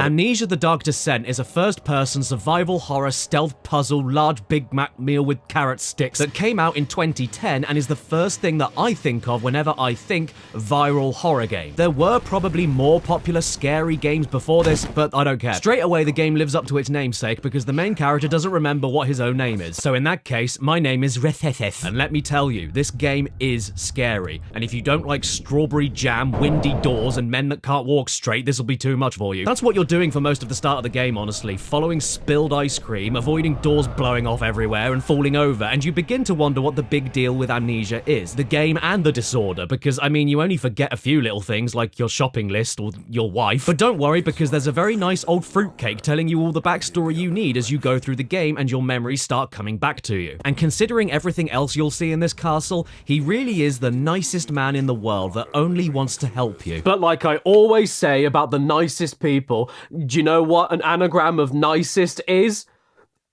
Amnesia: The Dark Descent is a first-person survival horror stealth puzzle large Big Mac meal with carrot sticks that came out in 2010 and is the first thing that I think of whenever I think viral horror game. There were probably more popular scary games before this, but I don't care. Straight away, the game lives up to its namesake because the main character doesn't remember what his own name is. So in that case, my name is Rethetheth. And let me tell you, this game is scary. And if you don't like strawberry jam, windy doors, and men that can't walk straight, this will be too much for you. That's what you're doing for most of the start of the game, honestly. Following spilled ice cream, avoiding doors blowing off everywhere and falling over, and you begin to wonder what the big deal with Amnesia is. The game and the disorder, because, I mean, you only forget a few little things like your shopping list or your wife. But don't worry, because there's a very nice old fruitcake telling you all the backstory you need as you go through the game and your memories start coming back to you. And considering everything else you'll see in this castle, he really is the nicest man in the world that only wants to help you. But like I always say about the nicest people, do you know what an anagram of nicest is?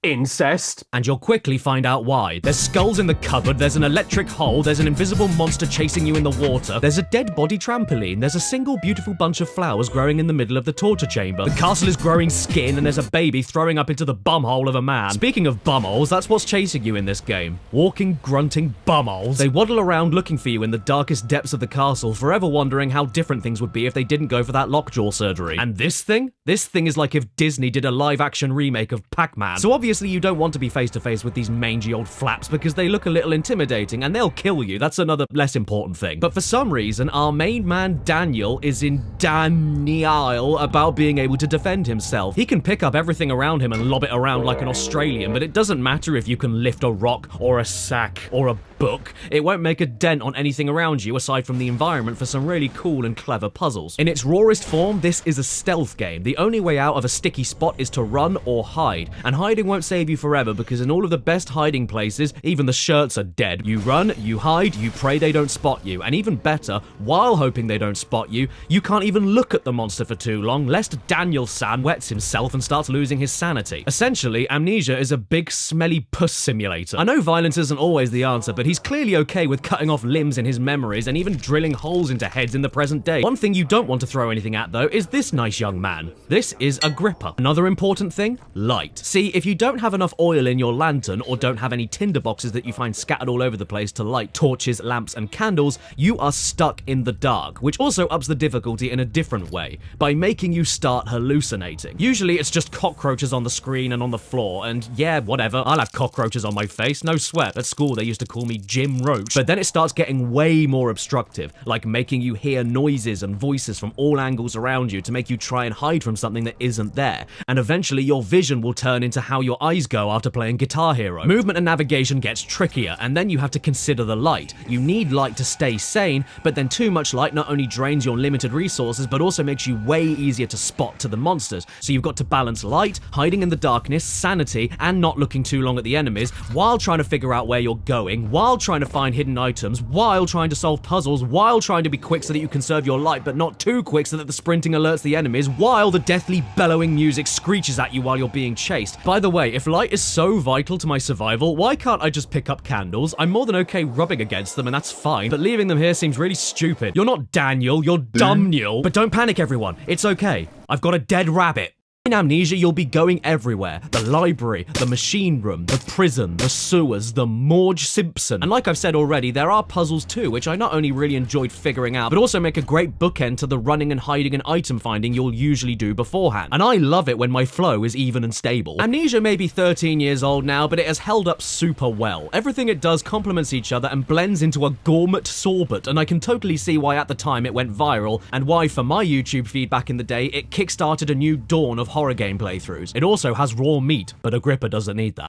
Incest. And you'll quickly find out why. There's skulls in the cupboard, there's an electric hole, there's an invisible monster chasing you in the water, there's a dead body trampoline, there's a single beautiful bunch of flowers growing in the middle of the torture chamber, the castle is growing skin, and there's a baby throwing up into the bumhole of a man. Speaking of bumholes, that's what's chasing you in this game. Walking, grunting bumholes. They waddle around looking for you in the darkest depths of the castle, forever wondering how different things would be if they didn't go for that lockjaw surgery. And this thing? This thing is like if Disney did a live-action remake of Pac-Man. So obviously you don't want to be face to face with these mangy old flaps because they look a little intimidating and they'll kill you. That's another less important thing. But for some reason, our main man Daniel is in denial about being able to defend himself. He can pick up everything around him and lob it around like an Australian, but it doesn't matter if you can lift a rock or a sack or a book. It won't make a dent on anything around you aside from the environment for some really cool and clever puzzles. In its rawest form, this is a stealth game. The only way out of a sticky spot is to run or hide, and hiding won't save you forever because in all of the best hiding places, even the shirts are dead. You run, you hide, you pray they don't spot you, and even better, while hoping they don't spot you, you can't even look at the monster for too long lest Daniel-san wets himself and starts losing his sanity. Essentially, Amnesia is a big smelly puss simulator. I know violence isn't always the answer, but he's clearly okay with cutting off limbs in his memories and even drilling holes into heads in the present day. One thing you don't want to throw anything at though is this nice young man. This is Agrippa. Another important thing? Light. See, if you don't have enough oil in your lantern or don't have any tinder boxes that you find scattered all over the place to light torches, lamps and candles, you are stuck in the dark, which also ups the difficulty in a different way, by making you start hallucinating. Usually it's just cockroaches on the screen and on the floor, and yeah, whatever, I'll have cockroaches on my face, no sweat. At school they used to call me Jim Roach. But then it starts getting way more obstructive, like making you hear noises and voices from all angles around you to make you try and hide from something that isn't there, and eventually your vision will turn into how your eyes go after playing Guitar Hero. Movement and navigation gets trickier, and then you have to consider the light. You need light to stay sane, but then too much light not only drains your limited resources, but also makes you way easier to spot to the monsters. So you've got to balance light, hiding in the darkness, sanity, and not looking too long at the enemies, while trying to figure out where you're going, while trying to find hidden items, while trying to solve puzzles, while trying to be quick so that you conserve your light, but not too quick so that the sprinting alerts the enemies, while the deathly bellowing music screeches at you while you're being chased. By the way, if light is so vital to my survival, why can't I just pick up candles? I'm more than okay rubbing against them and that's fine, but leaving them here seems really stupid. You're not Daniel, you're Dumniel. But don't panic everyone, it's okay. I've got a dead rabbit. In Amnesia, you'll be going everywhere. The library, the machine room, the prison, the sewers, the Morge Simpson. And like I've said already, there are puzzles too, which I not only really enjoyed figuring out, but also make a great bookend to the running and hiding and item finding you'll usually do beforehand. And I love it when my flow is even and stable. Amnesia may be 13 years old now, but it has held up super well. Everything it does complements each other and blends into a gourmet sorbet, and I can totally see why at the time it went viral, and why for my YouTube feed back in the day, it kickstarted a new dawn of horror game playthroughs. It also has raw meat, but Agrippa doesn't need that.